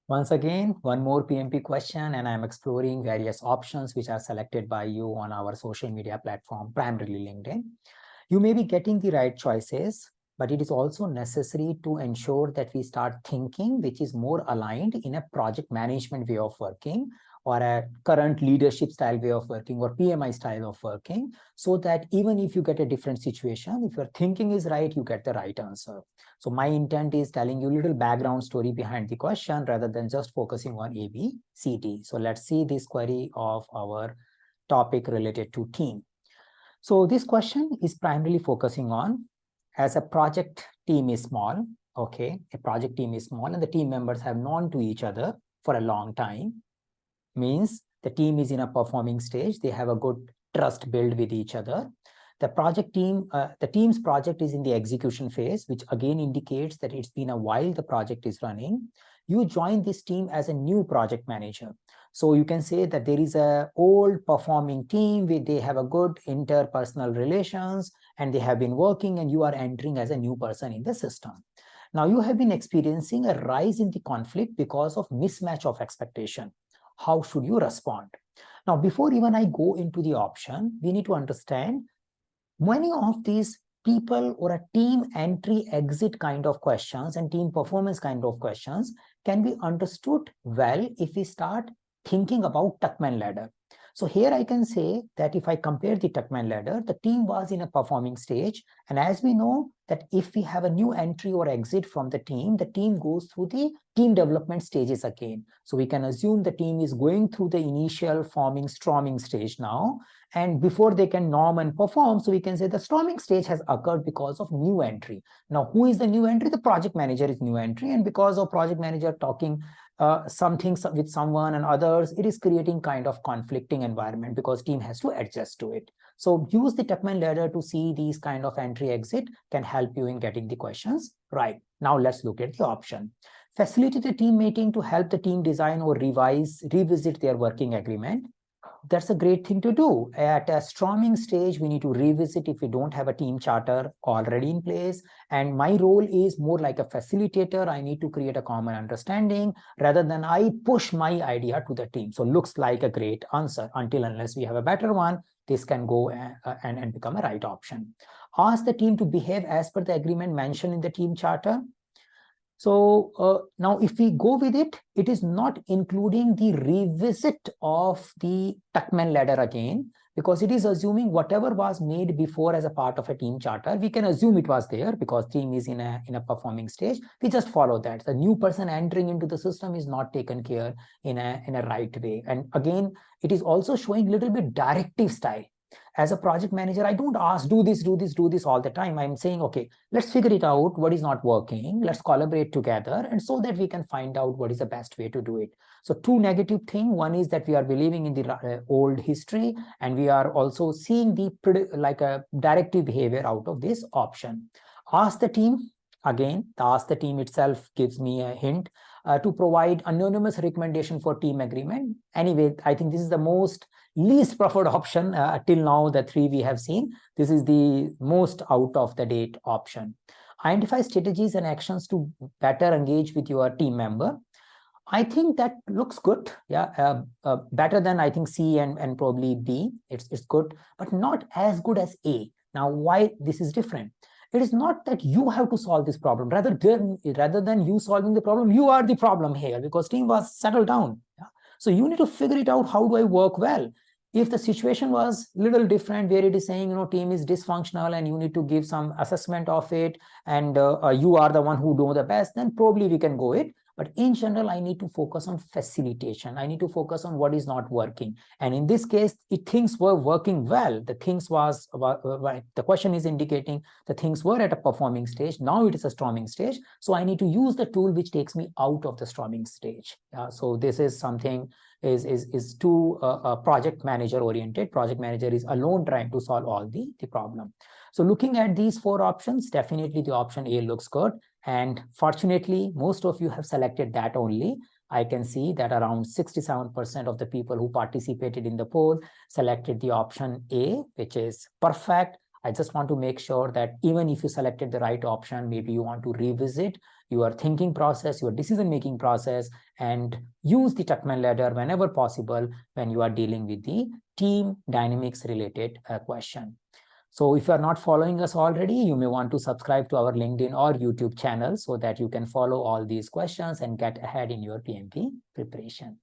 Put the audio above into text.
Once again, one more PMP question, and I'm exploring various options which are selected by you on our social media platform, primarily LinkedIn. You may be getting the right choices, but it is also necessary to ensure that we start thinking which is more aligned in a project management way of working, or a current leadership style way of working, or PMI style of working, so that even if you get a different situation, if your thinking is right, you get the right answer. So my intent is telling you a little background story behind the question rather than just focusing on A, B, C, D. So let's see this query of our topic related to team. So this question is primarily focusing on, as a project team is small, okay, a project team is small and the team members have known to each other for a long time, means the team is in a performing stage, they have a good trust built with each other. The team's project is in the execution phase, which again indicates that it's been a while the project is running. You join this team as a new project manager. So you can say that there is a old performing team where they have a good interpersonal relations and they have been working, and you are entering as a new person in the system. Now you have been experiencing a rise in the conflict because of mismatch of expectation. How should you respond? Now, before even I go into the option, we need to understand many of these people or a team entry exit kind of questions and team performance kind of questions can be understood well if we start thinking about Tuckman Ladder. So here I can say that if I compare the Tuckman Ladder, the team was in a performing stage. And as we know that if we have a new entry or exit from the team goes through the team development stages again. So we can assume the team is going through the initial forming, storming stage now. And before they can norm and perform, so we can say the storming stage has occurred because of new entry. Now, who is the new entry? The project manager is new entry. And because of project manager talking something with someone and others, it is creating kind of conflicting environment because team has to adjust to it. So use the Tuckman Ladder to see these kind of entry exit can help you in getting the questions right. Now let's look at the option. Facilitate a team meeting to help the team design or revisit their working agreement. That's a great thing to do. At a storming stage, we need to revisit if we don't have a team charter already in place. And my role is more like a facilitator. I need to create a common understanding rather than I push my idea to the team. So looks like a great answer. Until unless we have a better one, this can go and become a right option. Ask the team to behave as per the agreement mentioned in the team charter. So now if we go with it, it is not including the revisit of the Tuckman Ladder again, because it is assuming whatever was made before as a part of a team charter, we can assume it was there because team is in a performing stage. We just follow that. The new person entering into the system is not taken care in a right way. And again, it is also showing a little bit directive style. As a project manager, I don't ask, do this all the time. I'm saying, okay, let's figure it out, what is not working. Let's collaborate together, and so that we can find out what is the best way to do it. So two negative things. One is that we are believing in the old history, and we are also seeing the like a directive behavior out of this option. Ask the team. Again, the ask the team itself gives me a hint to provide anonymous recommendation for team agreement. Anyway, I think this is the most least preferred option till now. The three we have seen, this is the most out of the date option. Identify strategies and actions to better engage with your team member. I think that looks good. Yeah, better than I think C and probably B. It's good, but not as good as A. Now, why this is different? It is not that you have to solve this problem. Rather than you solving the problem, you are the problem here because team was settled down. Yeah? So you need to figure it out. How do I work well? If the situation was a little different, where it is saying, team is dysfunctional and you need to give some assessment of it, and you are the one who know the best, then probably we can go it. But in general, I need to focus on facilitation. I need to focus on what is not working. And in this case, things were working well. The question is indicating the things were at a performing stage. Now it is a storming stage. So I need to use the tool which takes me out of the storming stage. So this is something is too project manager oriented. Project manager is alone trying to solve all the problem. So looking at these four options, definitely the option A looks good. And fortunately, most of you have selected that only. I can see that around 67% of the people who participated in the poll selected the option A, which is perfect. I just want to make sure that even if you selected the right option, maybe you want to revisit your thinking process, your decision-making process, and use the Tuckman Ladder whenever possible when you are dealing with the team dynamics related question. So if you are not following us already, you may want to subscribe to our LinkedIn or YouTube channel so that you can follow all these questions and get ahead in your PMP preparation.